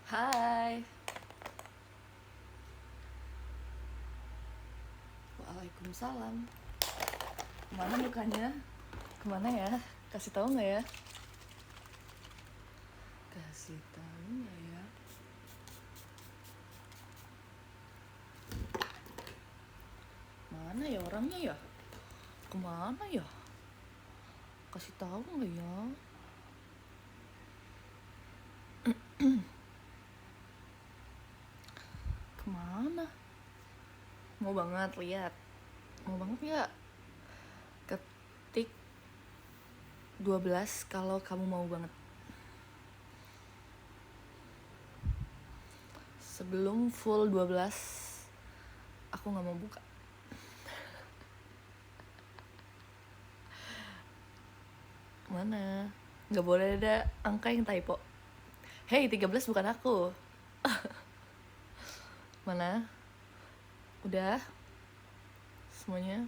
Hai. Waalaikumsalam. Kemana mukanya? Kemana ya? Kasih tahu nggak ya? Kasih tahu nggak ya? Mana ya orangnya ya? Kemana ya? Kasih tahu nggak ya? Kemana? Mau banget lihat. Mau banget nggak? Ketik 12 kalau kamu mau banget. Sebelum full 12 aku nggak mau buka. Mana? Nggak boleh ada angka yang typo. Hey, 13 bukan aku. Mana? Udah? Semuanya?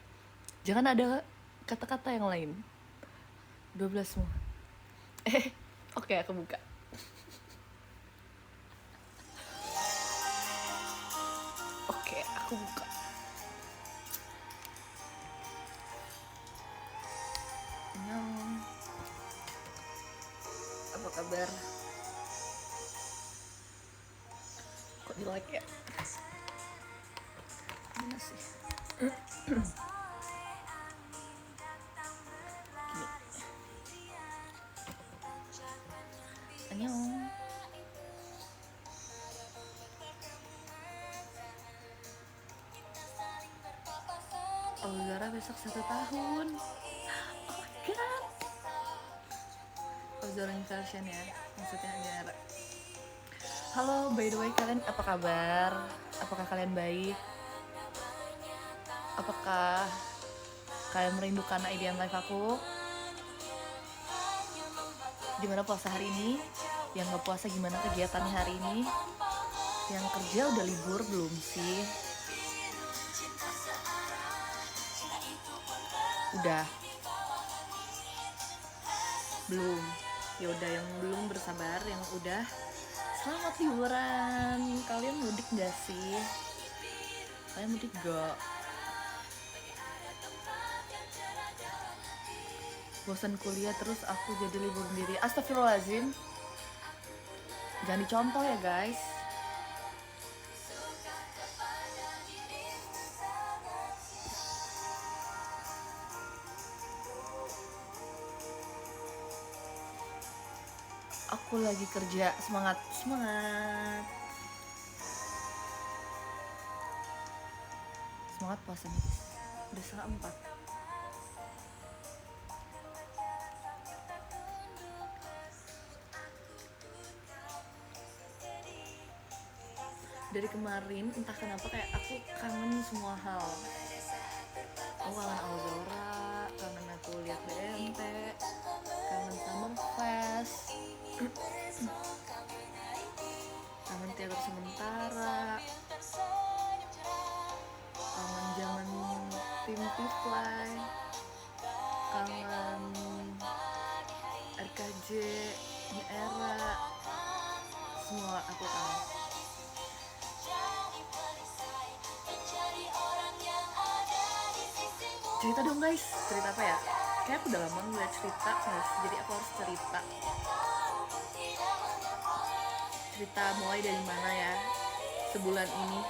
Jangan ada kata-kata yang lain. 12 semua. Oke, aku buka. Oke, aku buka. Annyeong. Apa kabar? Kok di like ya? Mana sih? Gini. Annyeong. Zara besok 1 tahun. Oh my god. Zara version ya, maksudnya Zara. Halo, by the way kalian apa kabar? Apakah kalian baik? Apakah kalian merindukan IDM live aku? Gimana puasa hari ini? Yang gak puasa gimana kegiatannya hari ini? Yang kerja udah libur belum sih? Udah? Belum? Yaudah, yang belum bersabar, yang udah selamat liburan. Kalian mudik gak sih? Kalian mudik gak? Bosan kuliah terus aku jadi libur sendiri. Astagfirullahaladzim. Jangan dicontoh ya guys. Aku lagi kerja, semangat, semangat. Semangat puasa nih. Udah 3:30. Dari kemarin entah kenapa kayak aku kangen semua hal. Aku kangen Alzora, kangen aku lihat BMT, kangen Summer Fest, kangen teater sementara, kangen zaman tim Fly, kangen RKJ, Era, semua aku kangen. Cerita dong guys, cerita apa ya? Kayak aku udah lama ngeliat cerita guys, jadi aku harus cerita. Cerita mulai dari mana ya? Sebulan ini.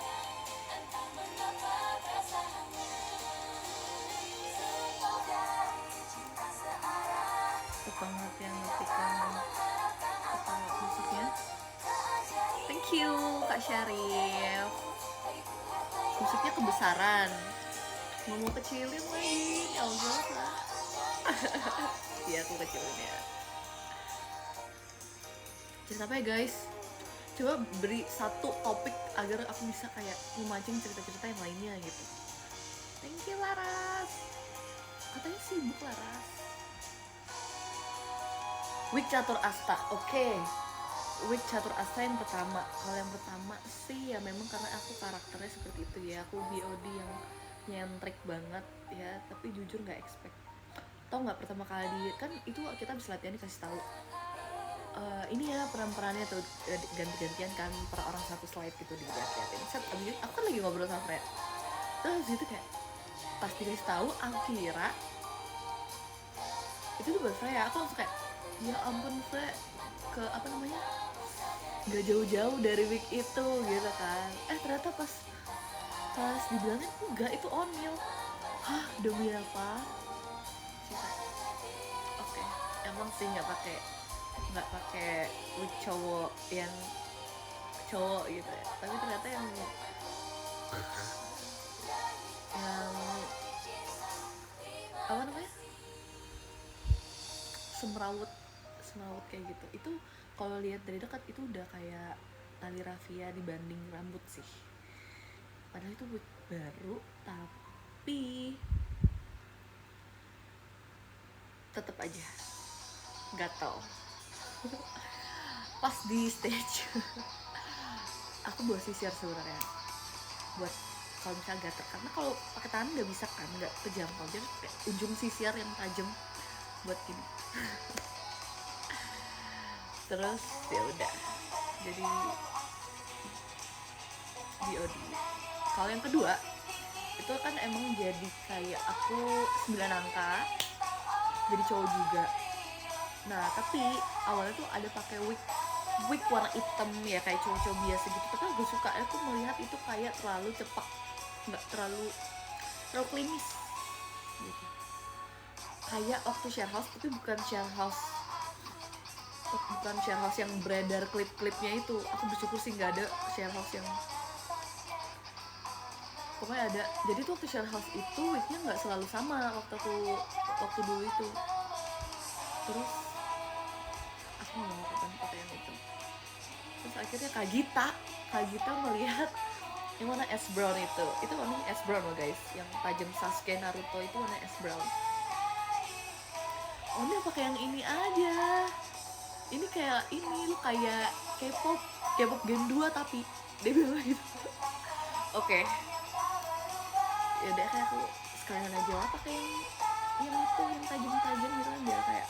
Cepet banget yang ngetikkan ketawa musiknya. Thank you Kak Syarif. Musiknya kebesaran. Mau kecilin lagi, Elza. Iya aku kecilin ya. Cerita apa ya guys? Coba beri satu topik agar aku bisa kayak memancing cerita-cerita yang lainnya gitu. Thank you Laras. Katanya sibuk Laras. Week Catur Asta, oke. Week Catur Asta yang pertama. Kalau yang pertama sih ya memang karena aku karakternya seperti itu ya. Aku BOD yang nyentrik banget ya, tapi jujur nggak expect. Tau nggak pertama kali kan itu kita habis latihan dikasih tahu ini ya peran-perannya tuh ganti-gantian kan per orang satu slide gitu dilihat-liatin. Set abis itu aku kan lagi ngobrol sama Freya. Terus abis itu kayak pas dikasih tahu aku kira itu tuh buat Freya. Aku langsung kayak ya ampun Freya, ke apa namanya, gak jauh-jauh dari week itu gitu kan. Ternyata pas dibilangin enggak, itu O'Neil. Hah, demi apa? Oke, emang sih nggak pakai cowok yang cowok gitu ya, tapi ternyata yang apa namanya, semrawut kayak gitu. Itu kalau lihat dari dekat itu udah kayak tali rafia dibanding rambut sih, padahal itu baru, tapi tetep aja gatel. Pas di stage aku bawa sisir sebenarnya buat kalau misalnya gatel, karena kalau pakai tangan nggak bisa kan, nggak kejangkau, jadi kayak ujung sisir yang tajam buat gini. Terus ya udah, jadi BOD. Kalau yang kedua itu kan emang jadi kayak aku 9 angka, jadi cowok juga. Nah tapi awalnya tuh ada pakai wig warna hitam ya, kayak cowok-cowok biasa gitu. Tapi gue suka, aku melihat itu kayak terlalu cepat, nggak terlalu klinis gitu. Kayak waktu share house, tapi bukan share house yang beredar klip-klipnya itu. Aku bersyukur sih nggak ada share house yang pokoknya ada. Jadi tuh waktu share house itu wignya nggak selalu sama waktu dulu itu. Terus aku nggak mau pakai yang itu. Terus akhirnya Kak Gita melihat yang warna ash brown itu warnanya ash brown loh guys, yang tajam Sasuke Naruto itu warna ash brown. Oh ini pakai yang ini aja, ini kayak ini lu kayak K-pop Gen 2 tapi dia bilang gitu. Oke. Ya udah, kayak aku sekalian aja lah pakai yang itu yang tajam-tajam gitu kan, biar kayak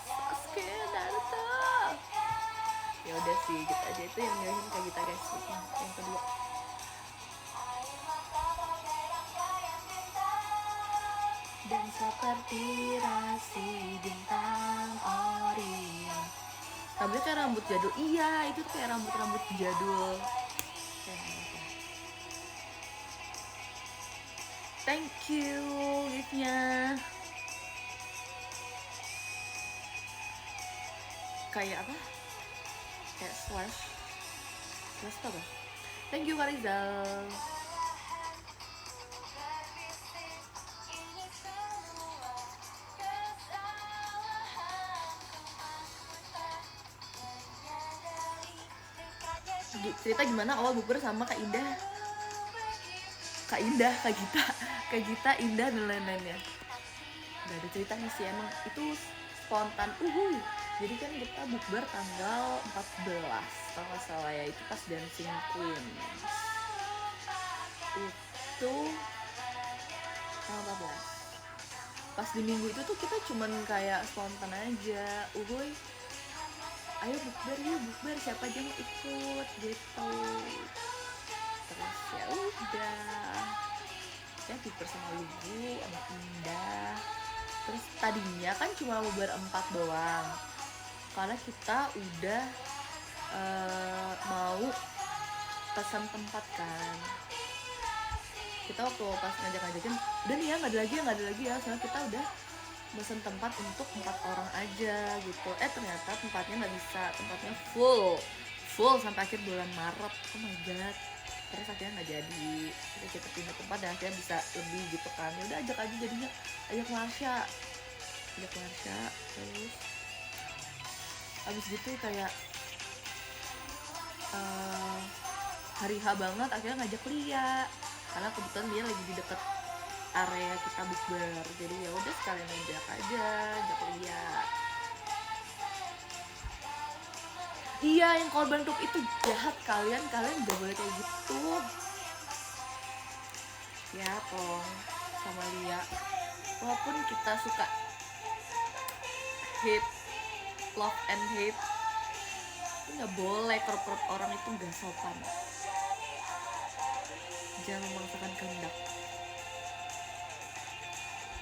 Sasuke Naruto. Ya udah sih gitu aja, itu yang milihin kayak kita guys. Yang kedua dan seperti rasi bintang Orion, rambutnya kayak rambut jadul. Iya, itu tuh kayak rambut jadul. Thank you giftnya. Kayak apa, kayak slash apa. Thank you Karizal. Cerita gimana awal bukber sama Kak Gita, Indah dan lain-lainnya. Gak ada ceritanya sih, emang itu spontan. Jadi kan kita bukber tanggal 14 kalau nggak salah ya, itu pas Dancing Queen. Itu tanggal 14. Pas di minggu itu tuh kita cuman kayak spontan aja. Ayo bukber, siapa aja mau ikut gitu. Terus ya udah, ya bukber sama Lugu sama Indah. Terus tadinya kan cuma mau berempat doang, karena kita udah mau pesan tempat kan. Kita waktu pas ngajak-ngajakin udah nih ya, nggak ada lagi ya, soalnya kita udah mesen tempat untuk 4 orang aja gitu. Ternyata tempatnya nggak bisa, tempatnya full sampai akhir bulan Maret. Oh my god. Terus akhirnya nggak jadi, jadi kita pindah tempat dan akhirnya bisa lebih gitu kan. Ya udah, ajak aja jadinya, ajak Marsha. Terus abis gitu kayak hari H banget akhirnya ngajak Lia, karena kebetulan dia lagi di deket area kita bukber. Jadi ya udah sekalian ajak Lia. Iya, yang korban grup itu jahat, kalian gak boleh kayak gitu ya. Tolong sama Lia, walaupun kita suka hate love and hate. Nggak boleh, korporate orang itu nggak sopan. Jangan memaksakan kehendak.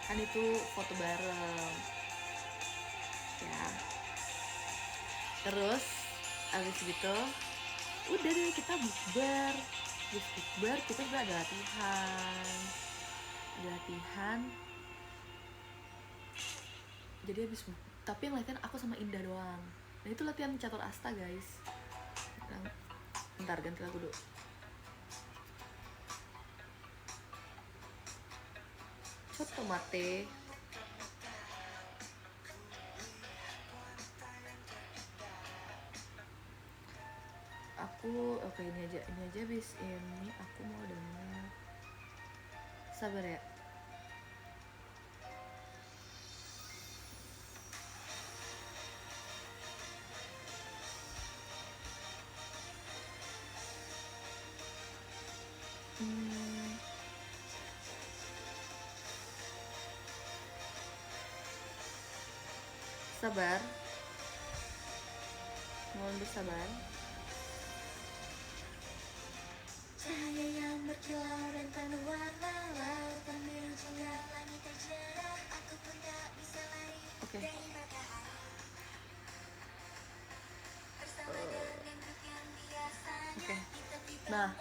Kan itu foto bareng ya. Terus abis gitu udah deh kita bukber. Abis bukber kita juga ada latihan. Jadi abis tapi yang latihan aku sama Indah doang. Nah itu latihan catur asta guys. Bentar ganti lagu dulu. Coto mate. Oke ini aja abis ini aku mau denger. Sabar ya. Sabar. Mohon bersabar. Cahaya yang berkilau dan penuh warna, lautan biru cerah, langit tercerah, aku pun tak bisa lari dari matahari. Oke. Nah,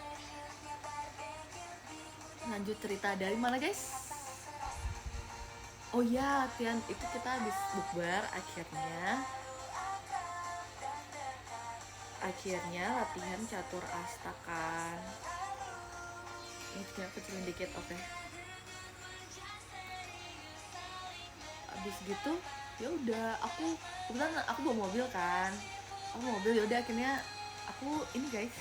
lanjut cerita dari mana guys? Oh ya, latihan itu kita habis bukber akhirnya latihan catur asta kan. Ini kita kecilin dikit, oke. Abis gitu ya udah aku kebetulan aku bawa mobil kan. Ya udah akhirnya aku ini guys,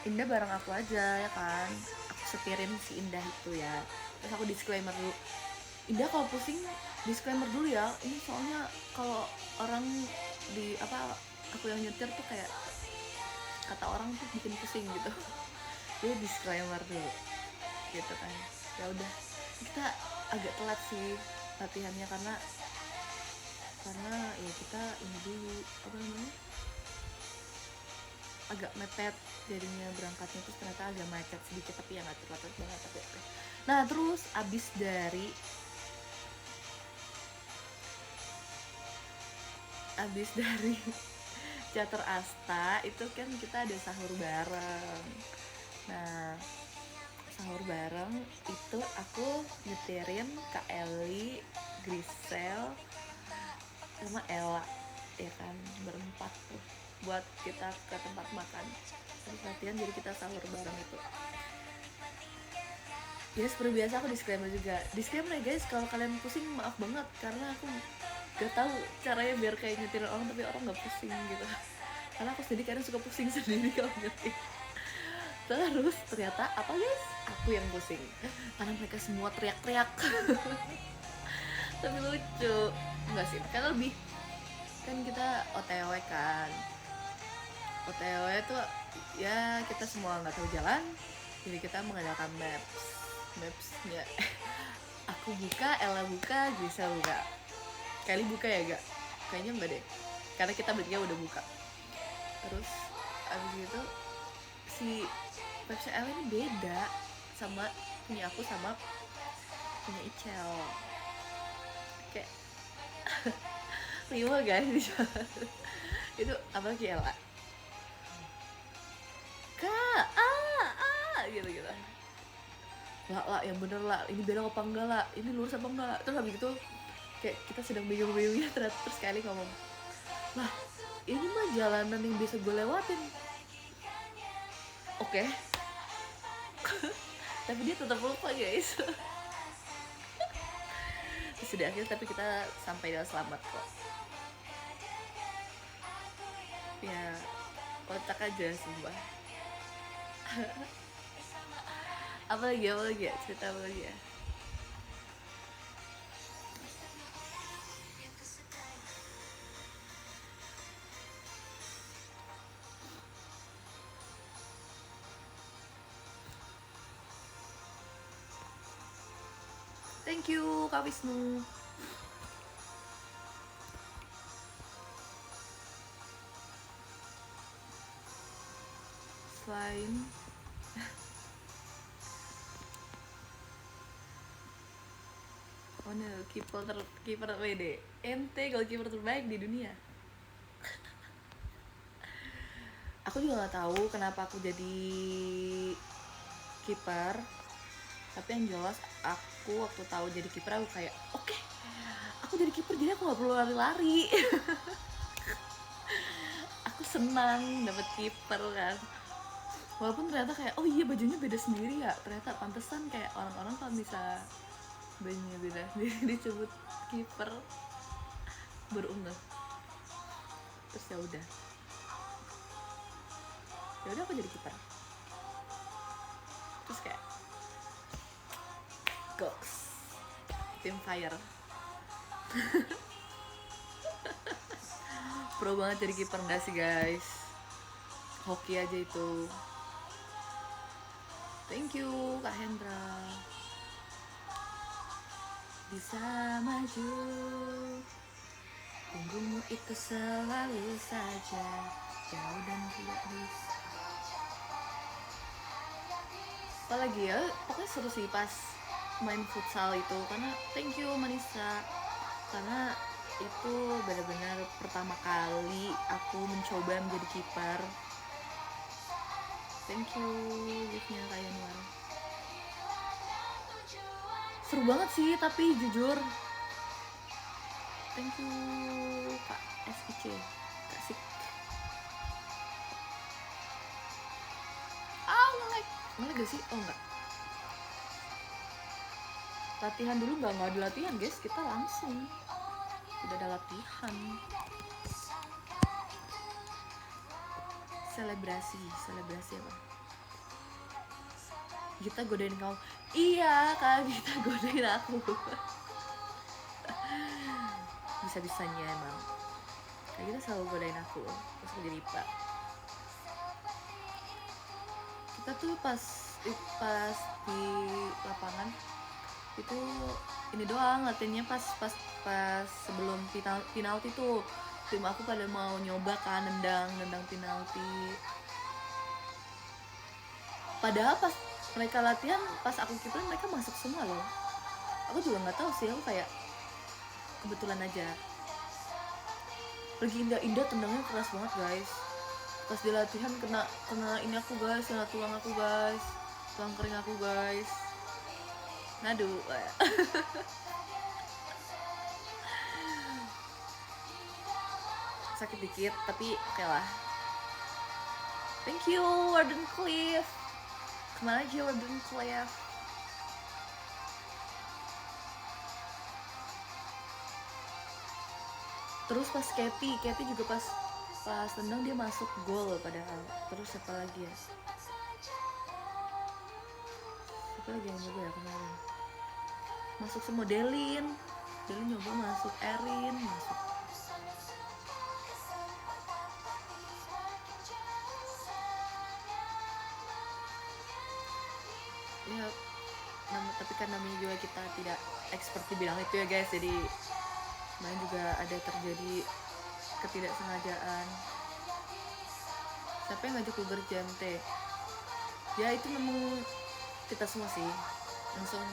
Indah bareng aku aja ya kan. Aku setirin si Indah itu ya. Terus aku disclaimer dulu. Indah kalau pusing disclaimer dulu ya. Ini soalnya kalau orang di aku yang nyetir tuh kayak kata orang tuh bikin pusing gitu. Jadi disclaimer dulu gitu kan. Ya udah kita agak telat sih latihannya karena ya kita ini dulu agak mepet jadinya berangkatnya, terus ternyata agak macet sedikit tapi ya nggak terlalu banget tapi oke. Nah terus abis dari catur asta itu kan kita ada sahur bareng. Nah sahur bareng itu aku nyetirin Kak Eli, Grisel, sama Ella ya kan, berempat tuh buat kita ke tempat makan terus latihan, jadi kita sahur bareng itu. Ya seperti biasa aku disclaimer ya guys, kalau kalian pusing maaf banget karena aku gak tahu caranya biar kayak nyetirin orang tapi orang gak pusing gitu, karena aku sendiri kadang suka pusing sendiri kalau nyetir. Terus ternyata apa guys, aku yang pusing karena mereka semua teriak-teriak. Tapi lucu enggak sih, karena lebih kan kita OTW kan, OTW itu ya kita semua nggak tahu jalan, jadi kita mengandalkan mapsnya. Aku buka, Ella buka, Grisel buka, Kelly buka ya gak? Kayaknya enggak deh, karena kita bertiga udah buka. Terus abis itu si website Ella ini beda sama punya aku sama punya Icel, kayak lima guys. Itu apa lagi Ella? Kak, gitu. Lah, yang bener lah, ini belok apa enggak lah, ini lurus apa enggak. Terus habis itu kayak kita sedang bingung-bingungnya, terus sekali ngomong, lah ini mah jalanan yang bisa gue lewatin. Oke. Tapi dia tetap lupa guys. Sudah akhir tapi kita sampai dengan selamat kok. Ya kocak aja sumpah. apa lagi ya, cerita apa lagi ya? Thank you Kak Wisnu. fine. Oh no, kiper WD. Ente goalkeeper terbaik di dunia. Aku juga nggak tahu kenapa aku jadi kiper. Tapi yang jelas aku waktu tahu jadi kiper aku kayak oke, aku jadi kiper jadi aku nggak perlu lari-lari. Aku senang dapet kiper kan. Walaupun ternyata kayak oh iya bajunya beda sendiri ya. Ternyata pantesan kayak orang-orang kalau bisa bajunya beda disebut kiper. Berunggah. Terus ya udah aku jadi kiper. Terus kayak goks tim fire. Pro banget jadi kiper nggak sih guys? Hoki aja itu. Thank you Kak Hendra. Bisa maju, punggungmu itu selalu saja jauh dan tidak bisa. Apalagi ya, pokoknya seru sih pas main futsal itu. Karena thank you Manisa, karena itu benar-benar pertama kali aku mencoba menjadi kiper. Thank you giftnya Kak Yanuar. Seru banget sih tapi jujur. Thank you Kak SIC, Kak Sik. Ngelag gak sih? Oh enggak. Latihan dulu nggak ada latihan guys, kita langsung udah ada latihan. Selebrasi apa? Kita godain kau. Iya Kak, kita godain aku. Bisa-bisanya emang Kak kita selalu godain aku terus aku jadi IPA. Kita tuh pas di lapangan itu ini doang latihannya pas sebelum penalti tuh tim aku pada mau nyoba kan nendang penalti. Padahal pas mereka latihan pas aku kiper mereka masuk semua loh. Aku juga nggak tahu sih, aku kayak kebetulan aja. Lagi indah tendangnya keras banget guys. Pas di latihan kena ini aku guys, kena tulang aku guys, tulang kering aku guys. Ngadu. Sakit dikit tapi oke lah. Thank you Warden Cliff. Kemana aja Warden Cliff? Terus pas Katy juga pas tendang dia masuk gol padahal. Terus siapa lagi ya? Siapa lagi yang nyoba ya kemarin? Masuk semua Delin nyoba masuk, Erin masuk. Ya, tapi kan namanya juga kita tidak expert di bidang itu ya guys, jadi main juga ada terjadi ketidaksengajaan. Siapa yang ngajak Uber Jante? Ya itu memang kita semua sih langsung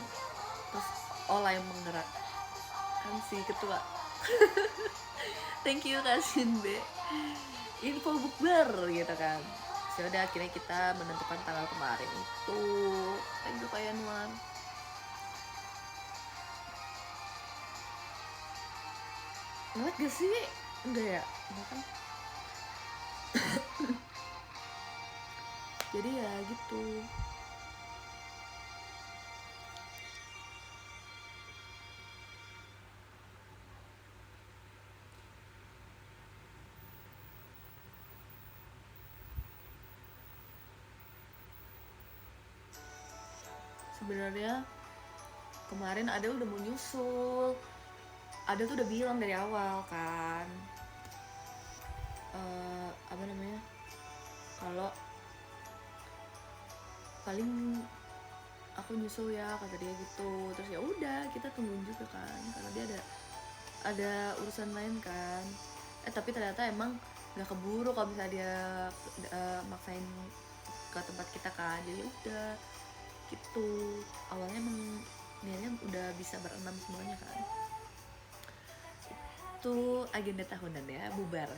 terus Ola yang menggerak kan si ketua. Thank you Kasin B, info bukber gitu kan. Sudah akhirnya kita menentukan tanggal kemarin itu. Thank you Kak Yanuar. Ngelag gak sih? Enggak ya? Enggak kan? Jadi ya gitu. Sebenarnya kemarin Ada udah mau nyusul. Ada tuh udah bilang dari awal kan, apa namanya, kalau paling aku nyusul ya kata dia gitu. Terus ya udah kita tungguin juga kan karena dia ada urusan lain kan. Tapi ternyata emang nggak keburu kalau misalnya dia maksain ke tempat kita kan, jadi udah gitu. Awalnya emang niatnya udah bisa berenam semuanya kan. Itu agenda tahunan ya, bubar.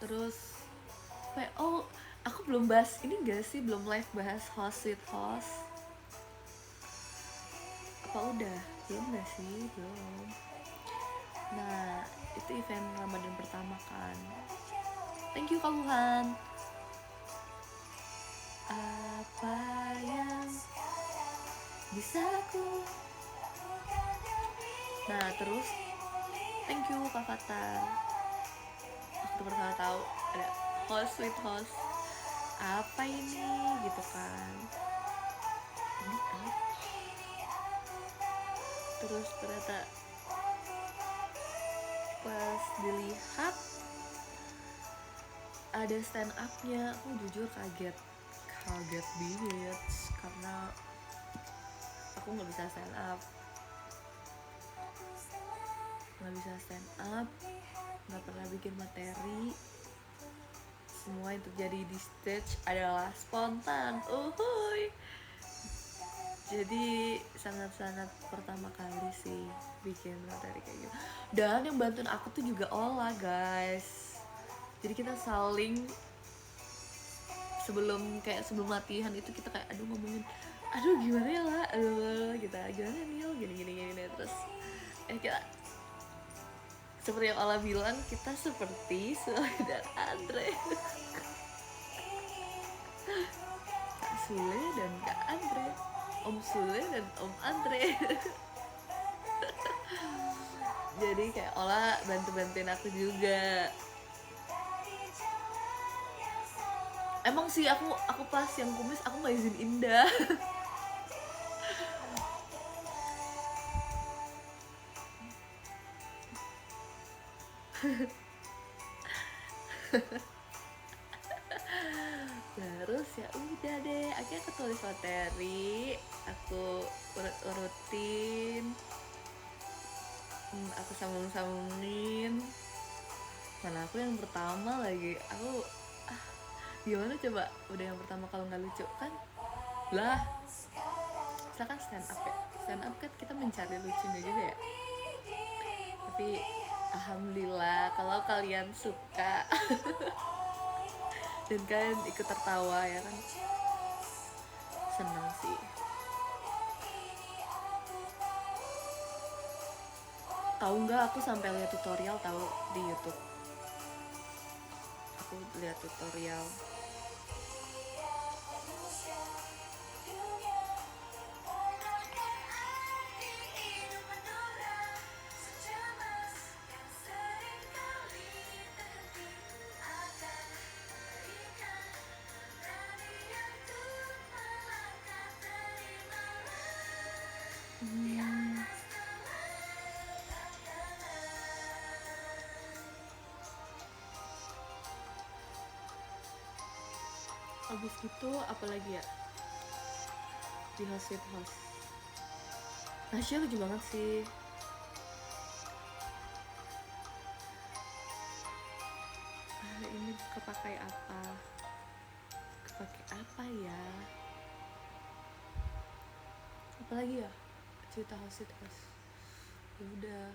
Terus oh aku belum bahas ini gak sih, belum live bahas host with host. Apa udah? Belum gak sih? Belum. Nah itu event Ramadan pertama kan. Thank you Kak Wuhan. Apa yang bisa aku. Nah terus thank you Kak Fatar. Aku pertama tahu ada host with host, apa ini gitu kan, ini apa? Terus ternyata pas dilihat ada stand up-nya, aku jujur kaget banget karena aku nggak bisa stand up, nggak pernah bikin materi. Semua yang terjadi di stage adalah spontan. Jadi sangat-sangat pertama kali sih bikin materi kayak gitu. Dan yang bantuin aku tuh juga Ola guys. Jadi kita saling sebelum latihan itu kita kayak ngomongin, gimana ya lah, kita gimana nih gini terus kita seperti yang Ola bilang, kita seperti Sule dan Andre. Kak Sule dan Kak Andre, Om Sule dan Om Andre. Jadi kayak Ola bantuin aku juga. Emang sih aku pas yang kumis aku nggak izin Indah. Terus ya udah deh, akhirnya aku tulis materi, aku urutin, aku sambung-sambungin. Mana aku yang pertama lagi, aku gimana coba udah yang pertama kalau nggak lucu kan lah. Misalkan stand up kan kita mencari lucunya juga ya, tapi alhamdulillah kalau kalian suka dan kalian ikut tertawa ya kan, seneng sih. Tahu nggak, aku sampai lihat tutorial tahu di YouTube. Aku lihat tutorial. Abis gitu apalagi ya di host with host. Nasya lucu banget sih. Ini kepakai apa ya, apalagi ya cerita host with host. Ya udah,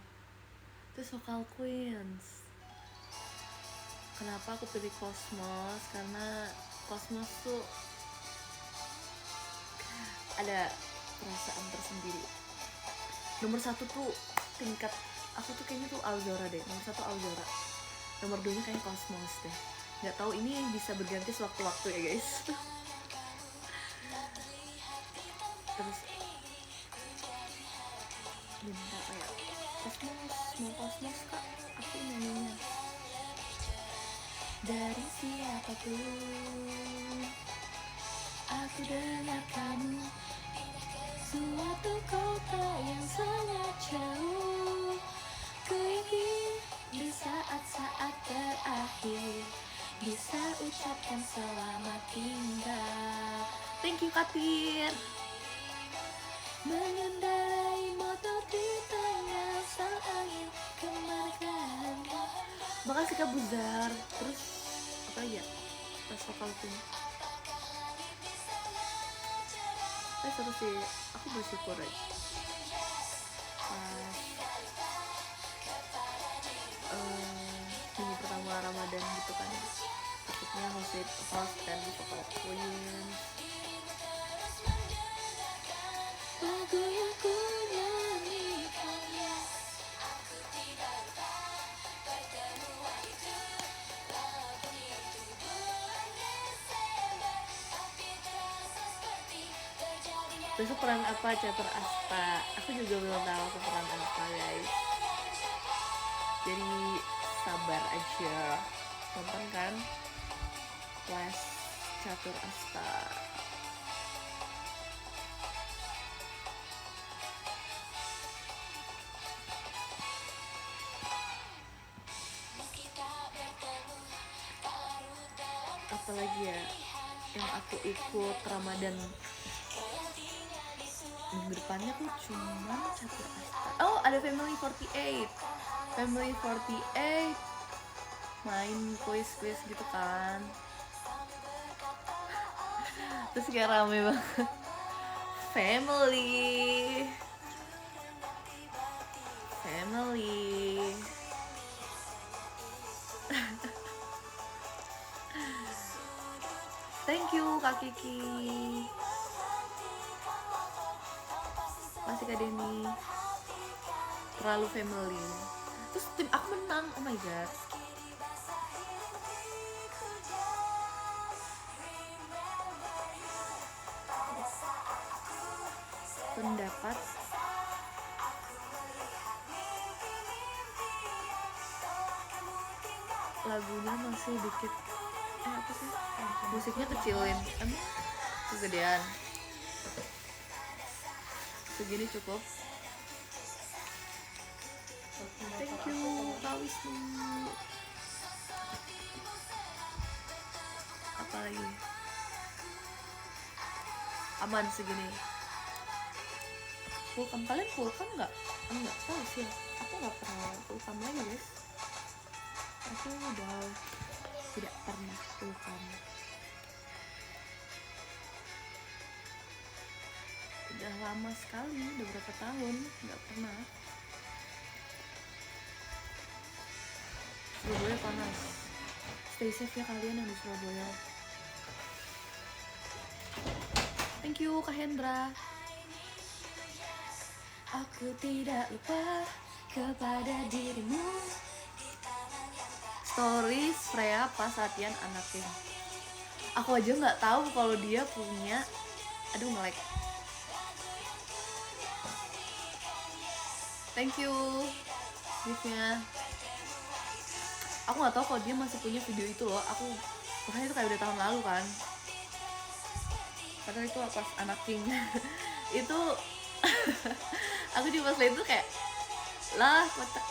terus Vocal Queens. Kenapa aku pilih Cosmos? Karena Cosmos tuh ada perasaan tersendiri. Nomor 1 tuh tingkat aku tuh kayaknya tuh Alzora deh. Nomor 1 Alzora, nomor 2 nya kayaknya Cosmos deh. Nggak tahu, ini bisa berganti sewaktu-waktu ya guys. Terus minta kayak Cosmos, mau Cosmos kak, aku nyanyinya dari siapapun. Aku dengar kamu, suatu kota yang sangat jauh. Ku ingin di saat-saat terakhir bisa ucapkan selamat tinggal. Thank you Katir. Mengendarai motor di makasih Kak Buzar. Terus apa ya, pas vokal tuh seru sih, aku bersyukur aja pas minggu pertama Ramadan gitu kan, ikutnya host dan vokal Queen. Lagu yang ku nyanyikannya, besok peran apa Catur Asta? Aku juga belum tahu aku peran apa guys, jadi sabar aja, nonton kan kelas Catur Asta. Apalagi ya yang aku ikut Ramadan minggu depannya tuh cuma Catur Asta. Oh ada Family 48 main quiz gitu kan, terus kayak rame banget. Family thank you Kak Kiki, masih Kak Deni, terlalu family. Terus tim aku menang, oh my god. Pendapat lagunya masih dikit, apa sih, musiknya kecilin, kegedean, segini cukup. Thank you Kak Wisnu. Apalagi aman segini. Pulkam, kalian pulkam nggak? Enggak tahu sih, aku nggak pernah pulkam lagi guys, aku udah tidak pernah pulkam, udah lama sekali, udah berapa tahun nggak pernah. Surabaya panas, stay safe ya kalian yang di Surabaya. Thank you Kak Hendra. Aku tidak lupa kepada dirimu. Stories Freya pas latihan anaknya. Aku aja nggak tahu kalau dia punya. Aduh nge-lag. Thank you gift-nya. Aku nggak tahu kalau dia masih punya video itu loh. Aku makanya itu kayak udah tahun lalu kan. Padahal itu pas anak King. Itu aku di pas lain tuh kayak lah kota.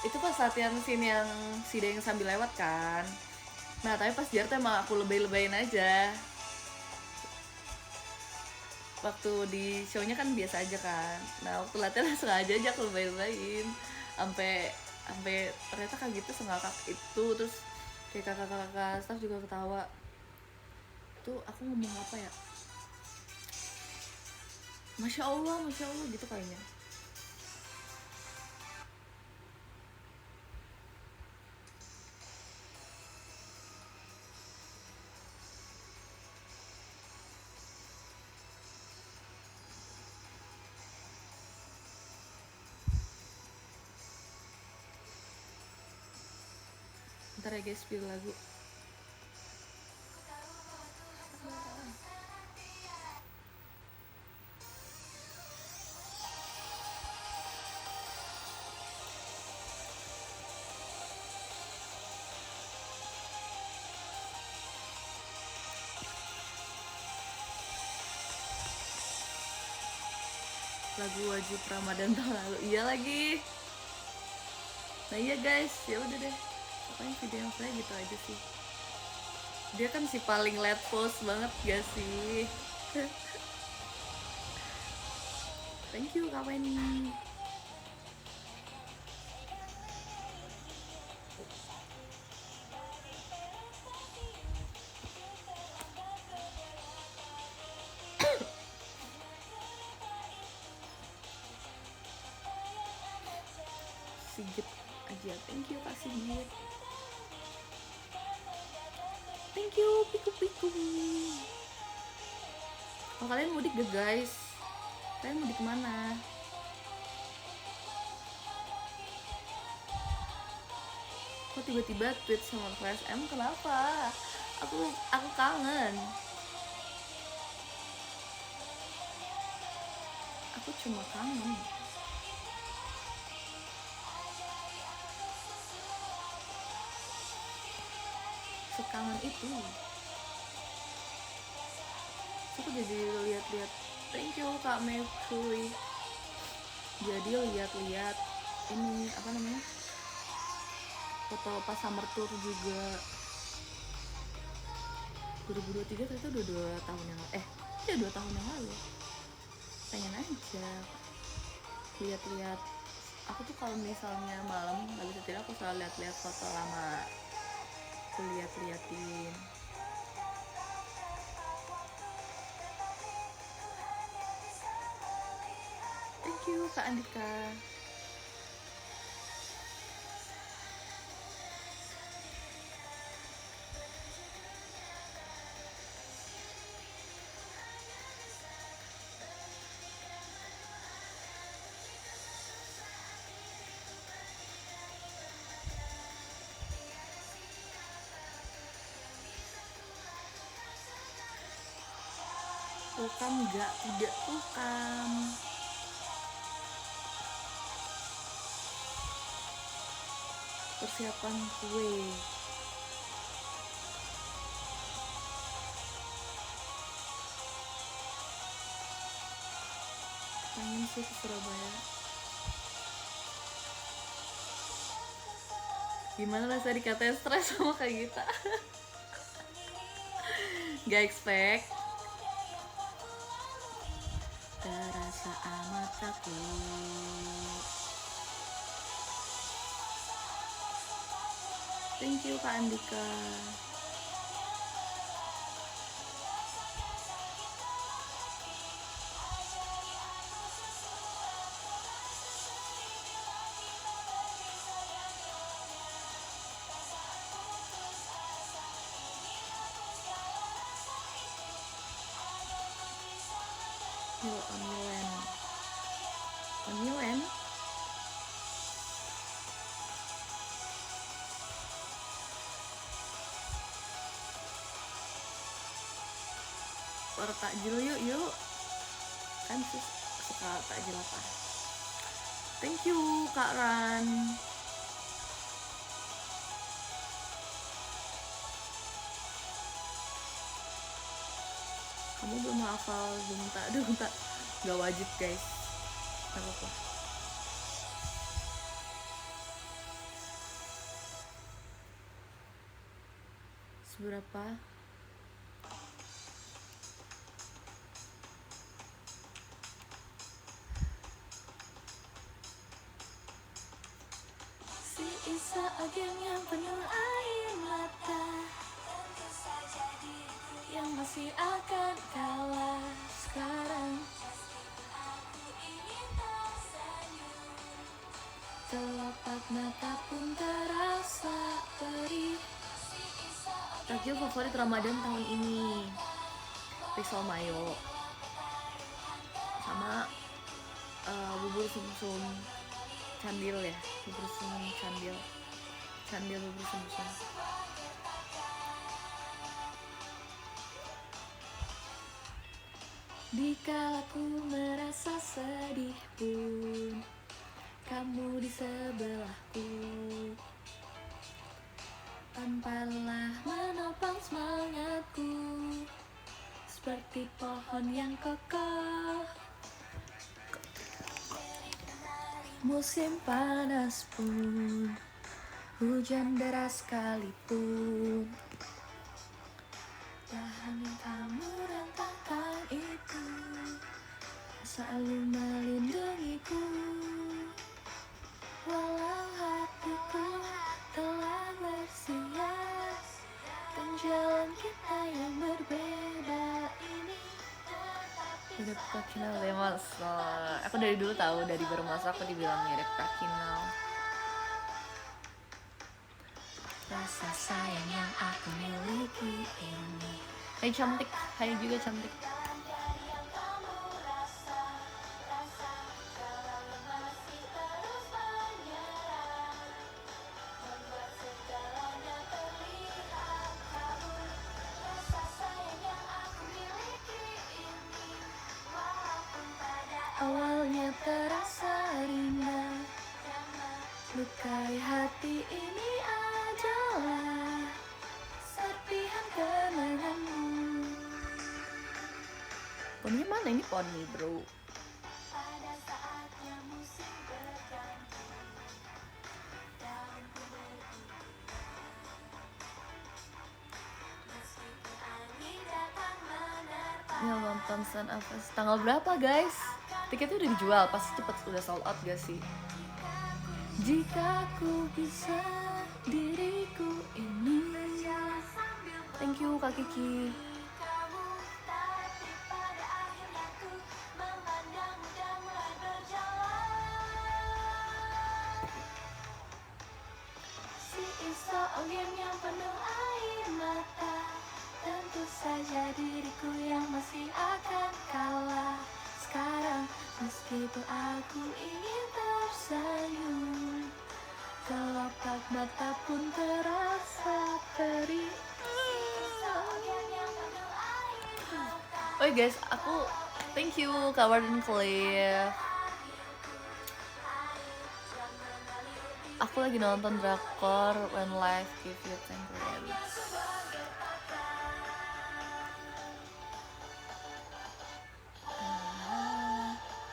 Itu pas latihan scene yang si Deng sambil lewat kan. Nah tapi pas Jar tuh emang aku lebay-lebayin aja. Waktu di show-nya kan biasa aja kan. Nah waktu latihan langsung aja aku lebay-lebayin. Sampai ternyata kayak gitu sengakak itu, terus kayak kakak-kakak staff juga ketawa. Tuh aku ngomong apa ya? Masya Allah gitu kayaknya. Ntar ya guys, pilih lagu. Lagu wajib Ramadan tahun lalu. Iya lagi. Nah iya guys, ya udah deh. Pokoknya video yang saya gitu aja sih. Dia kan si paling let post banget gak sih? Thank you Kak Weni. Sigit aja. Thank you Kak Sigit. Thank you piku-piku. Oh, kalian mudik gak guys? Kalian mudik kemana? Kok tiba-tiba tweet sama Flash M, kenapa? Aku kangen. Aku cuma kangen. Sekangen itu. Aku jadi lihat-lihat. Thank you Kak Mercury. Jadi lihat-lihat ini apa namanya, foto pas summer tour juga 2023, ternyata udah 2 tahun yang lalu. 2 tahun yang lalu. Pengen aja lihat-lihat. Aku tuh kalau misalnya malam nggak bisa tidur, aku selalu lihat-lihat foto lama. Aku lihat-liatin. Thank you Kak Andika. Welcome nggak? Tidak welcome. Persiapan kue. Pengen sih ke Surabaya. Gimana rasanya dikatain stres sama kayak kita? Gak expect. Terasa amat takut. Thank you Kak Andika. Yuk, Onilen. Baru takjil yuk. Kan suka takjil apa? Thank you Kak Ran. Kamu belum hafal Dunta? Gak wajib guys. Gak apa-apa. Seberapa? Si Isa agen yang penuh air mata, tentu saja diriku yang masih akan kalah sekarang. Telapak mata pun terasa perih. Takjil favorit Ramadan tahun ini risol mayo sama bubur sumsum candil ya, bubur sumsum candil bubur sumsum. Dikala ku merasa sedih pun kamu di sebelahku, tanpa lelah menopang semangatku, seperti pohon yang kokoh. Musim panas pun, hujan deras sekalipun, tahan yang kamu rentangkan itu selalu melindungiku. Walau hatiku telah bersiap, dan jalan kita yang berbeda ini mirip Kak Kinal deh mas. Aku dari dulu tahu, dari baru masuk aku dibilang mirip Kak Kinal. rasa sayang yang aku miliki ini. Hai cantik, hai juga cantik. Awalnya terasa ringan, lukai hati ini adalah serpihan kenanganmu. Poni mana ini poni bro? Pada saatnya musim berganti, daun pun berubah. Meskipun angin datang menerpa. Yang nonton Sun Aves tanggal berapa guys? Tiketnya udah dijual, pasti cepet udah sold out gak sih? Jika ku bisa diriku ini. Thank you Kak Kiki. Kamu tapi pada akhirnya ku memandangmu dan mulai berjalan. Si angin yang penuh air mata, tentu saja diriku yang masih akan kalah. Sekarang meskipun aku ingin tersenyum, kelopak mata pun terasa perih. Oh guys, aku thank you Kak Warden Cliff. Aku lagi nonton drakor When Life Give You Tangerines.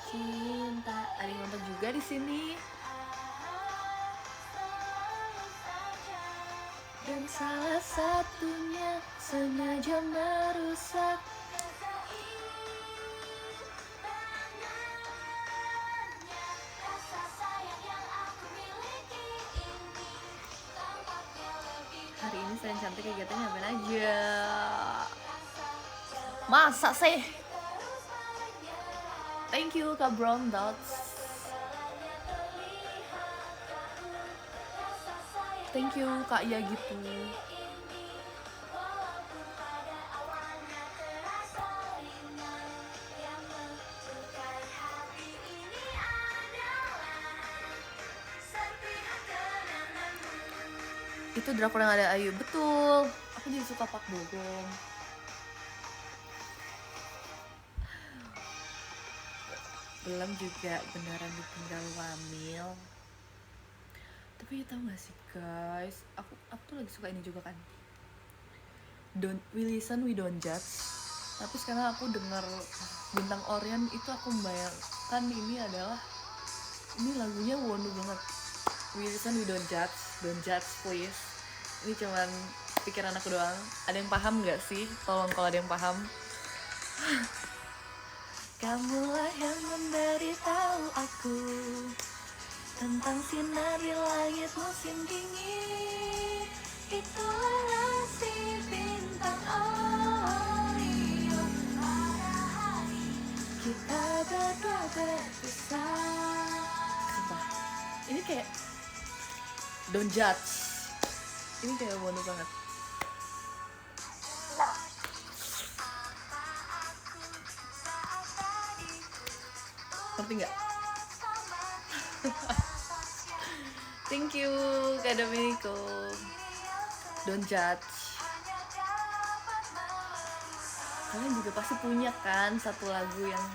Cinta, ada yang nonton juga di sini. Dan salah satunya sengaja merusak Hari ini saya cantik kegiatannya ngapain aja? Masa sih? Thank you Kak Brown Dots. Thank you Kak Ya gitu. Itu drakor yang ada Ayu, betul. Aku jadi suka Pak Bogong. Belum juga beneran ditinggal Wamil. Tapi tau gak sih guys, aku tuh lagi suka ini juga kan. We listen, we don't judge. Tapi sekarang aku denger Bintang Orient itu aku membayangkan ini lagunya wonu banget. We listen, we don't judge please. Ini cuman pikiran aku doang. Ada yang paham gak sih? Tolong kalau ada yang paham. Kamulah yang memberitahu aku tentang sinar di langit musim dingin. Itulah si bintang Orion. Pada hari kita berdua berpisah. Sumpah, ini kayak don't judge. Ini kayak wonu banget. Ngerti nggak? Thank you Kak Domenico. Don't judge. Kalian juga pasti punya kan satu lagu yang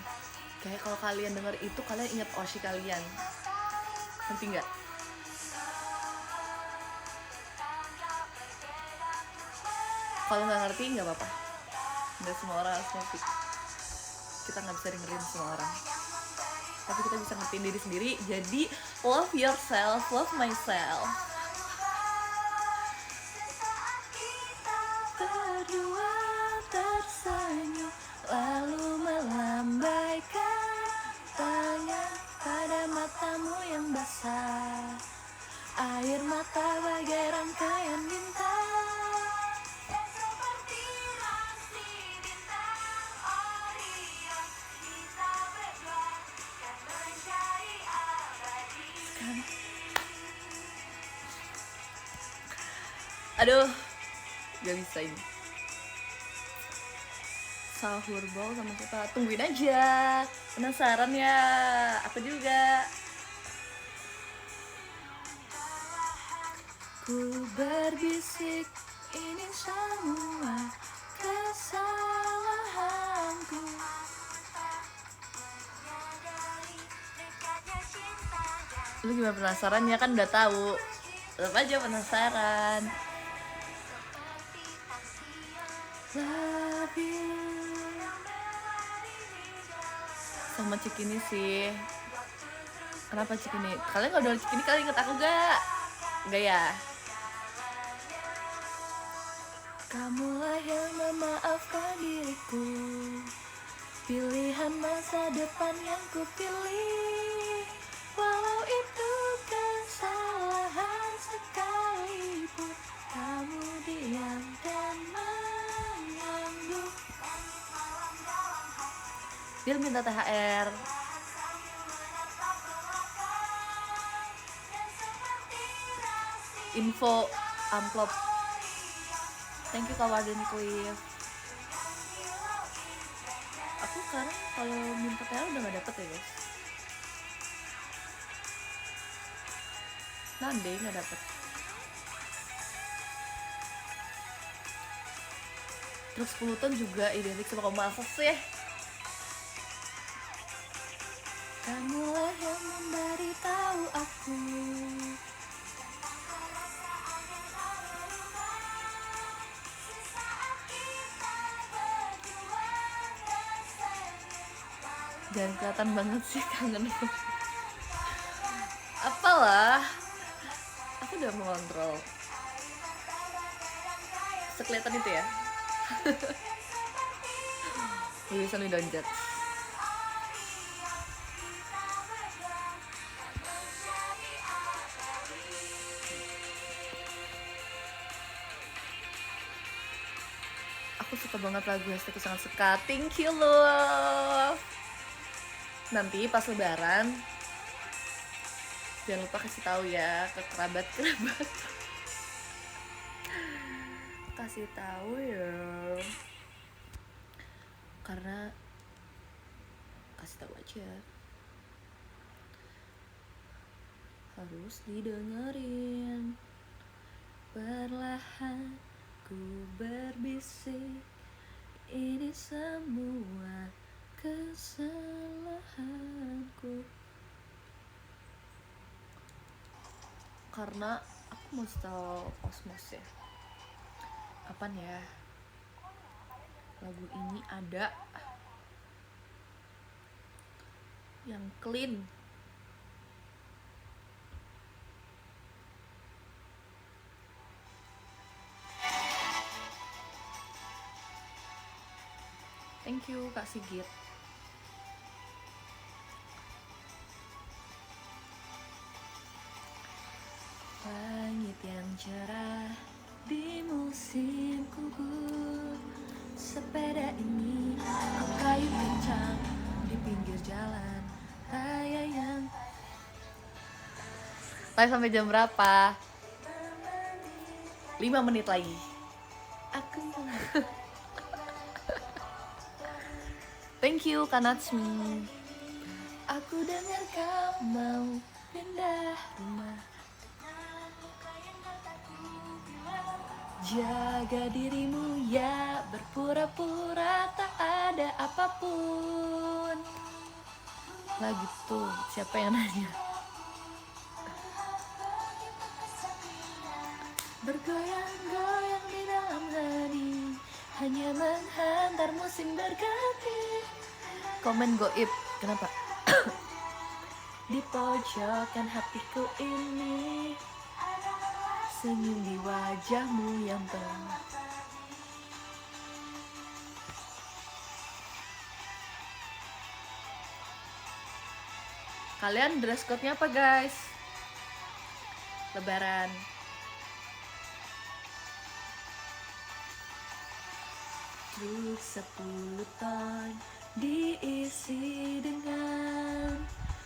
kayak kalau kalian denger itu kalian ingat Oshi kalian. Ngerti nggak? Kalau nggak ngerti nggak apa-apa. Nggak semua orang harus ngerti. Kita nggak bisa dengerin semua orang. Tapi kita bisa ngertiin diri sendiri. Jadi love yourself, love myself. Berdua tersenyum lalu melambaikan tangan pada matamu yang basah. Air mata bagai rangkaian bintang. Dan seperti rasi bintang Orion, kita berdua kan menjadi abadi. Aduh, gak bisa ini. Sahur bol sama kita, tungguin aja. Penasaran ya? Aku juga. Ku berbisik, ini semua kesalahanku. Lu gimana, penasaran ya? Kan udah tahu. Tetap aja penasaran. Love you. Sama Cikini sih. Kenapa Cikini? Kalian kalau udah Cikini kalian inget aku gak? Gak ya? Kamulah yang memaafkan diriku, pilihan masa depan yang kupilih. Walau itu kesalahan sekalipun, kamu diam dan mengangguk. Dia minta THR. Info amplop. Thank you Kawaden Cliff. Aku sekarang kalau minta THR udah gak dapet ya guys. Nande gak dapet. Terus 10 ton juga identik sama masa sih. Kamulah yang memberitahu aku. Jangan kelihatan banget sih kangen. Apalah, aku udah mengontrol. Sekelihatan itu ya. Tulisan we don't judge. Aku suka banget lagu Hashtag sangat suka. Thank you love. Nanti pas lebaran jangan lupa kasih tahu ya ke kerabat-kerabat. Kasih tahu ya. Karena kasih tahu aja. Harus didengerin. Perlahan ku berbisik, ini semua kesalahanku. Karena aku mau setel Osmos ya. Kapan ya lagu ini ada yang clean. Thank you Kak Sigit. Langit yang cerah di musim gugur, sepeda ini aku kayu kencang di pinggir jalan raya yang. Live sampai jam berapa? 5 menit lagi. Aku Thank you Kanatsumi. Aku dengar kau mau pindah rumah. Jaga dirimu ya, berpura-pura tak ada apapun. Lagi tuh, siapa yang nanya? Bergoyang-goyang di dalam hati, hanya menghantar musim berganti. Komen goib, kenapa? Di pojokan hatiku ini, senyum di wajahmu yang tenang. Kalian dress code-nya apa guys? Lebaran. Truk 10 ton diisi dengan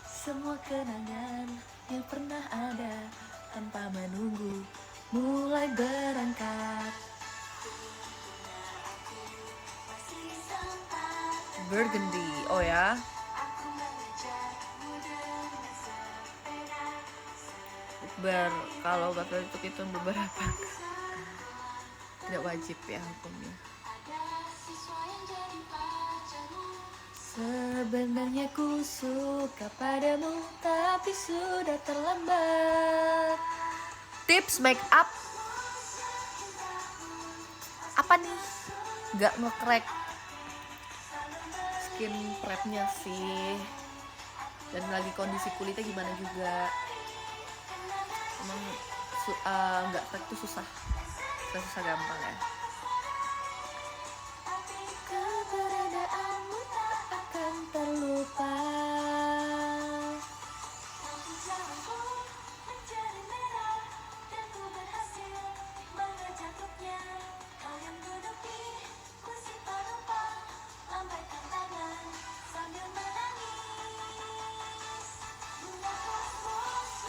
semua kenangan yang pernah ada tanpa menunggu mulai berangkat. Burgundy, oh ya. Kalau batal itu beberapa, tidak wajib ya hukumnya. Sebenarnya ku suka padamu, tapi sudah terlambat. Tips make up apa nih? Gak nge-crack skin prepnya sih, dan lagi kondisi kulitnya gimana juga. Emang nggak crack tuh susah gampang ya. Keberadaanmu tak akan terlupa.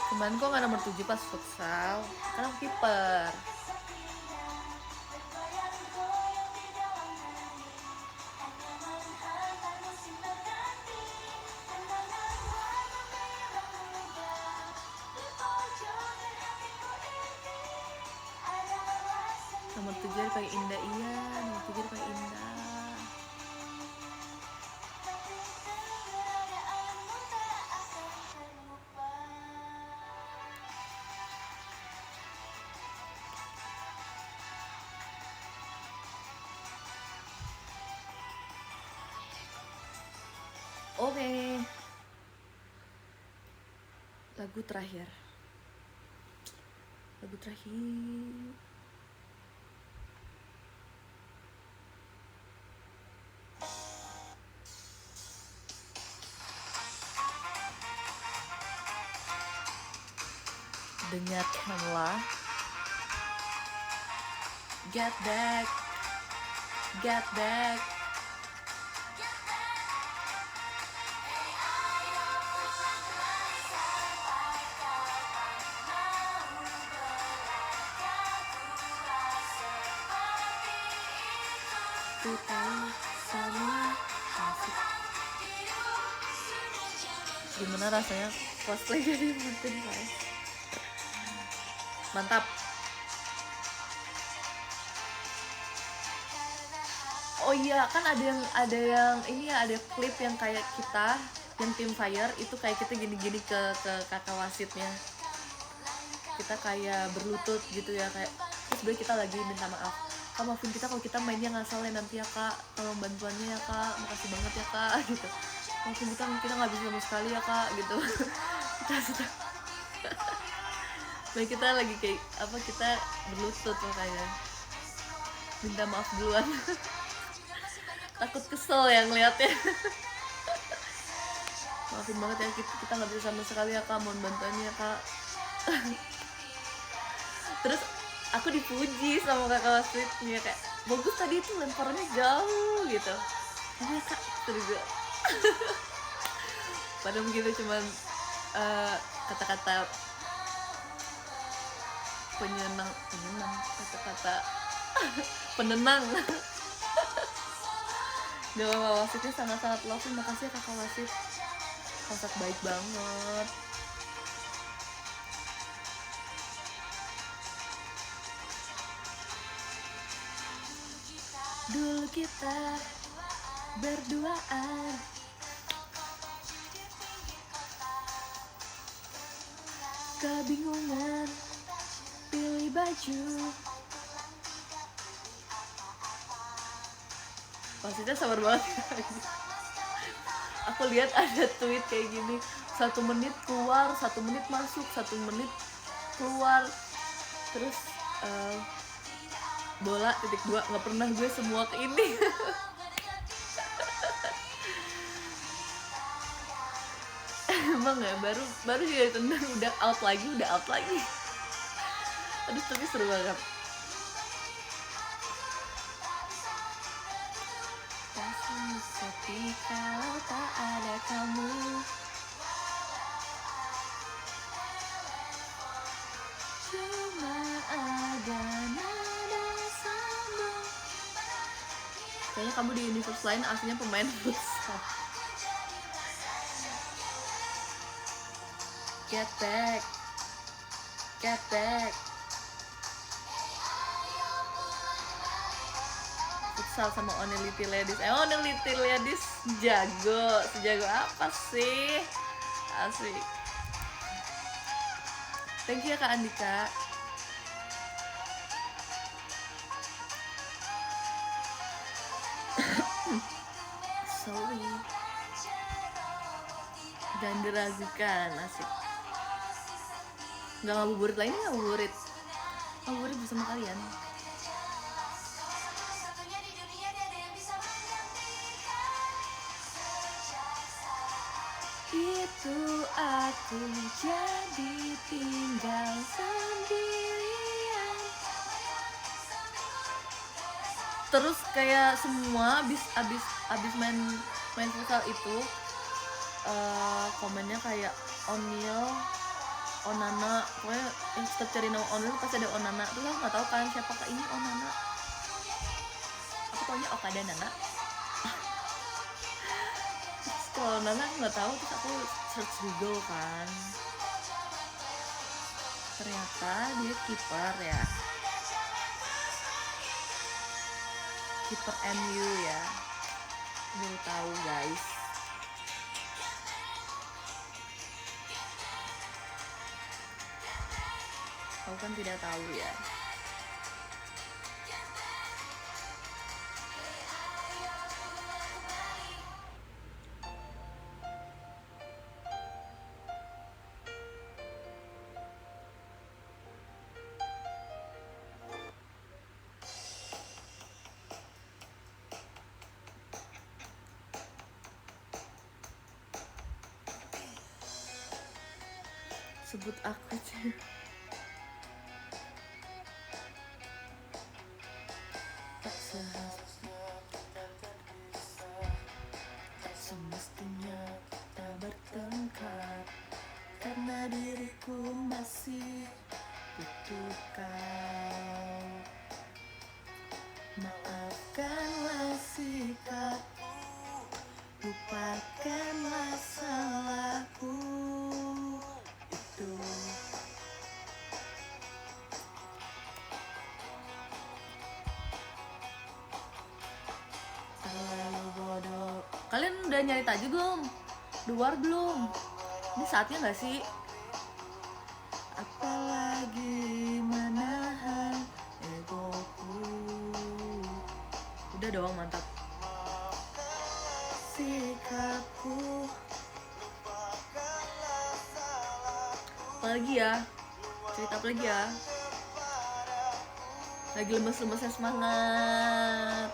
Kemarin kok nggak nomor 7 pas futsal, kan aku kiper. Nomor 7 paling indah, iya, nomor 7 paling indah. Oke. Lagu terakhir. Dengarkanlah. Get back. Ku tahu semua asik. Gimana rasanya cosplay jadi Mountain Guys? Mantap. Oh iya, kan ada yang ini ya, ada klip yang kayak kita yang tim fire itu kayak kita gini-gini ke kakak wasitnya. Kita kayak berlutut gitu ya, kayak terus kita lagi minta maaf. Kak, maafin kita kalau kita mainnya ngasal ya nanti ya Kak, tolong bantuannya ya Kak, makasih banget ya Kak gitu. Maafin kita nggak bisa sama sekali ya Kak gitu. Nah, kita lagi kayak apa, kita berlutut makanya minta maaf duluan. Takut kesel ya ngeliatnya. Maafin banget ya, kita nggak bisa sama sekali ya Kak, mohon bantuannya ya Kak. Terus aku dipuji sama kakak wasitnya kayak, bagus tadi itu lemparannya jauh gitu. Iya Kak, terus juga. Padahal mungkin itu cuman kata-kata penyenang, kata-kata penenang. Dan kakak wasitnya sangat-sangat love. Makasih ya kakak wasit, sangat baik banget. Dulu kita berduaan, kebingungan pilih baju. Maksudnya sabar banget. Aku lihat ada tweet kayak gini, 1 menit keluar, 1 menit masuk, 1 menit keluar, terus bola .2, nggak pernah gue semua ke ini. Emang ya, baru juga ditendang udah out lagi. Aduh, tapi seru banget. Rasanya sepi kalau tak ada kamu. Cuma Kayaknya kamu di universe lain aslinya pemain futsal. Get back, get back. Futsal sama Only Little Ladies. Only Little Ladies jago, sejago apa sih? Asik. Thank you ya Kak Andika. Sorry. Jangan diragukan, asik. Nggak ngabuburit lainnya, ngabuburit bersama kalian. Itu aku jadi tinggal sendirian. Terus kayak semua abis main futsal itu komennya kayak Onil, Onana, pokoknya yang setiap cari nama Onil pasti ada Onana. Terus aku nggak tahu kan siapakah ini Onana. Aku taunya Okada Nana. Terus kalau Nana aku nggak tahu, terus aku search Google kan. Ternyata dia kiper ya. Kiper MU ya. Baru tahu guys. Aku kan tidak tahu ya. Sebut aku aja. Tak semestinya kita bertengkar, karena diriku masih butuh kau. Maafkanlah sikapku, lupakanlah salahku itu. Terlalu bodoh. Kalian udah nyari taji belum? Luar belum? Ini saatnya nggak sih? Apalagi menahan egoku. Udah dong, mantap. Sikapku. Apalagi ya? Cerita apa lagi ya? Lagi lemes-lemesnya semangat.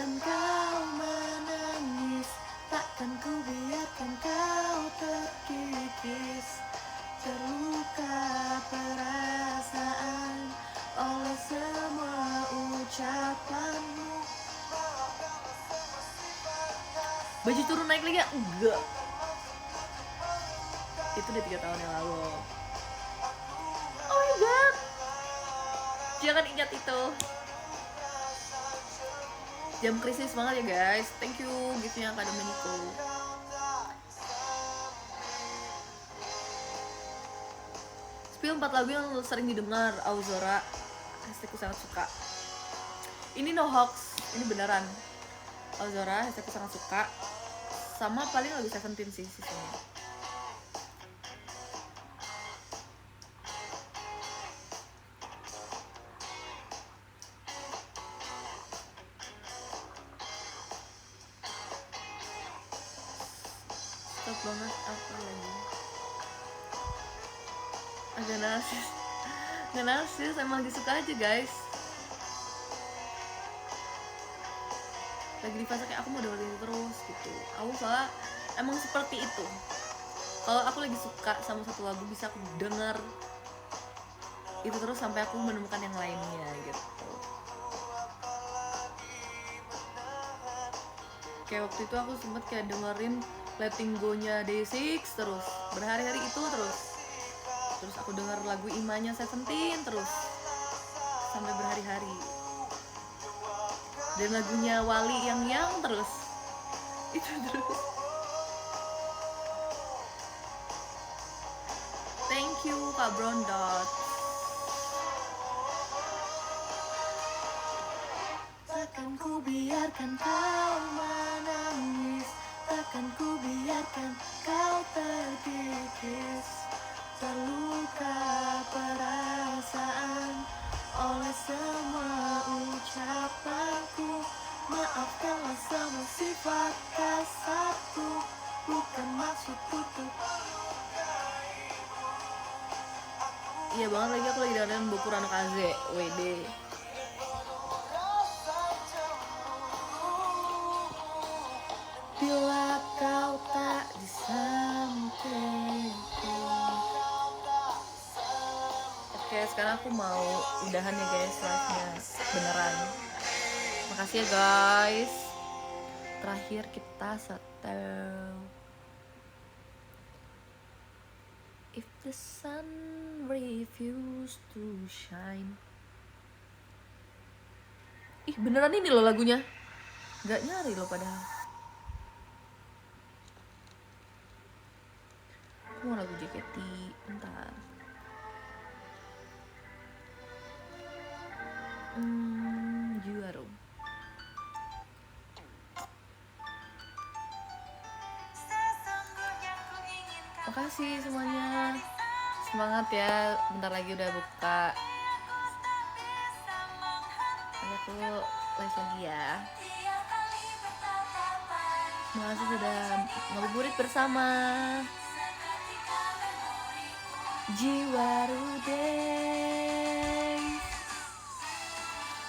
Kan kau menangis, takkan ku biarkan kau terkikis, terluka perasaan oleh semua ucapanmu. Baju turun naik lagi ya? Enggak. Itu udah 3 tahun yang lalu. Oh my god, jangan ingat itu. Jam krisis banget ya guys. Thank you giftnya Kak Domenico. Spill 4 lagu yang sering didengar. Auzora, hashtagku sangat suka. Ini no hoax, ini beneran. Auzora, hashtagku sangat suka. Sama paling lagu Seventeen sih sisanya. Banget apa lagi? Agak narsis, emang lagi suka aja guys. Lagi di fase kayak aku mau dengerin terus gitu. Aku soalnya emang seperti itu. Kalau aku lagi suka sama satu lagu bisa aku denger itu terus sampai aku menemukan yang lainnya gitu. Kayak waktu itu aku sempet kayak dengerin Letting Go-nya Day6 terus berhari-hari itu terus aku denger lagu Imanya Seventeen terus sampai berhari-hari. Dan lagunya Wali yang terus itu terus. Thank you Kak Brown Dot. Takkan ku biarkan kau menangis, takkan ku biarkan kau terkikis, terluka perasaan oleh semua ucapanku. Maafkanlah semua sifat kasarku, bukan maksudku tuh. Iya banget, lagi aku lagi dengerin buku Rano Kaze, WD. Bila kau tak di sampingku. Oke, sekarang aku mau udahan ya guys live-nya beneran. Makasih ya guys. Terakhir kita setel. If the sun refuse to shine. Ih beneran ini loh lagunya. Gak nyari loh padahal. Aku mau lagu JKT. Bentar. Juaro. Makasih semuanya. Semangat ya. Bentar lagi udah buka. Aku live lagi ya. Makasih sudah ngabuburit bersama. Jiwaru Days.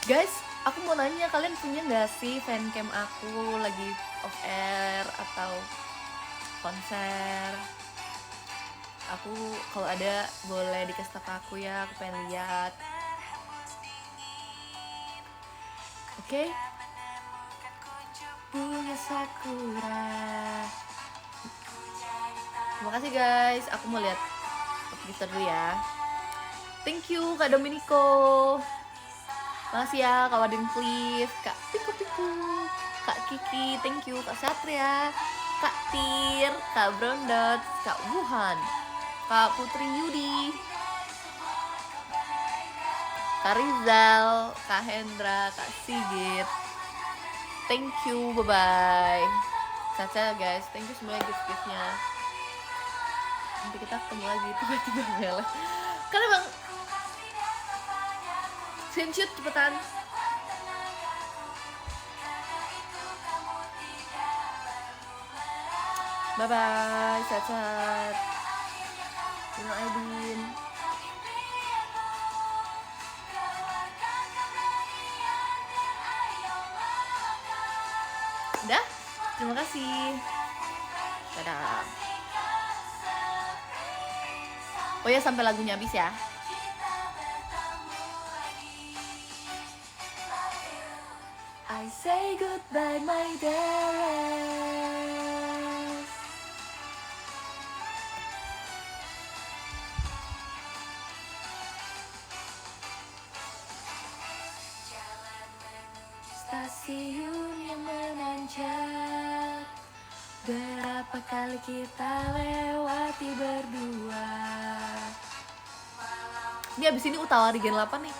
Guys, aku mau nanya, kalian punya gak sih fancam aku lagi off air atau konser? Aku kalau ada boleh dikasih tau ke aku ya, aku pengen lihat. Oke? Bunga sakura. Terima kasih guys, aku mau lihat Twitter dulu ya. Thank you Kak Dominico. Makasih ya Kak Wadin Cliff, Kak Piku Piku, Kak Kiki, thank you Kak Satria, Kak Tir, Kak Brown Dot, Kak Wuhan, Kak Putri Yudi, Kak Rizal, Kak Hendra, Kak Sigit. Thank you, bye-bye. Caca guys, thank you semuanya gift-giftnya. Nanti kita ketemu lagi tiba-tiba melek. Kan emang screenshot cepetan. Bye-bye, cacat. Dino Aidin. Udah? Terima kasih. Dadah. Oh ya, sampai lagunya habis ya. I say goodbye my dearest. Stasiun yang menanjak, berapa kali kita lewati berdua. Ini abis ini Utawari Gen 8 nih.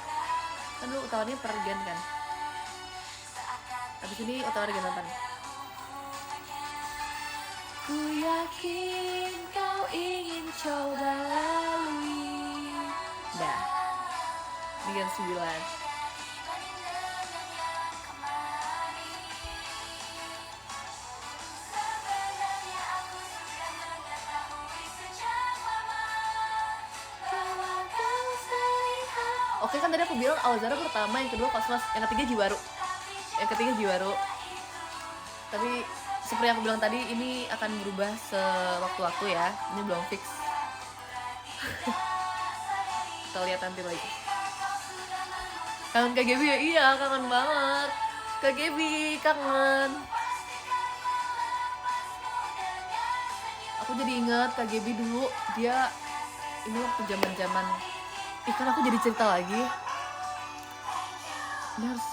Kan dulu Utawari per gen kan. Abis ini Utawari Gen 8. Ku yakin kau ingin coba lalui. Dah. Ini Gen 9. Oke kan tadi aku bilang Awazara pertama, yang kedua Cosmos, yang ketiga Jiwaru. Tapi seperti yang aku bilang tadi, ini akan berubah sewaktu-waktu ya. Ini belum fix. Kita lihat nanti lagi. Kangen Kak Gaby ya? Iya, kangen banget. Kak Gaby, kangen. Aku jadi ingat Kak Gaby dulu, dia ini waktu zaman-zaman. Kan aku jadi cerita lagi. Ini harus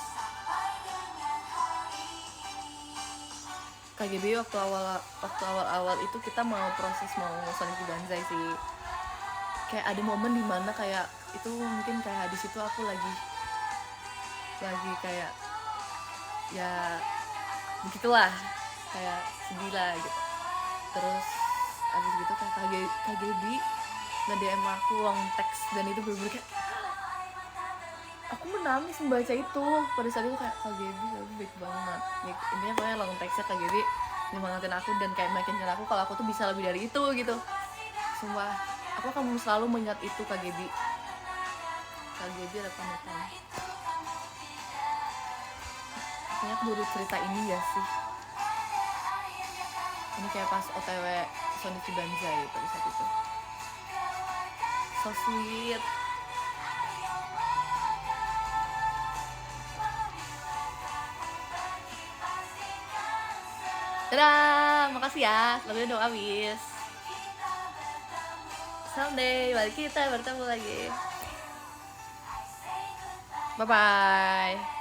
KGB waktu awal itu kita mau proses mau Sonichi Banzai sih. Kayak ada momen dimana kayak itu mungkin kayak di situ aku lagi kayak ya begitulah, kayak sedih lah gitu. Terus abis gitu kayak KGB nge-DM aku long text, dan itu bener-bener kayak aku menangis membaca itu. Pada saat itu kayak KGB baik banget ya, intinya pokoknya long textnya KGB nyemangatin aku dan kayak makin aku kalau aku tuh bisa lebih dari itu gitu. Sumpah aku akan selalu mengingat itu. KGB ada panutan. Kayaknya aku baru cerita ini ya sih, ini kayak pas OTW Sonichi Banzai pada saat itu. So sweet. Dadah, makasih ya, lagunya udah habis. Someday balik kita bertemu lagi. Bye bye.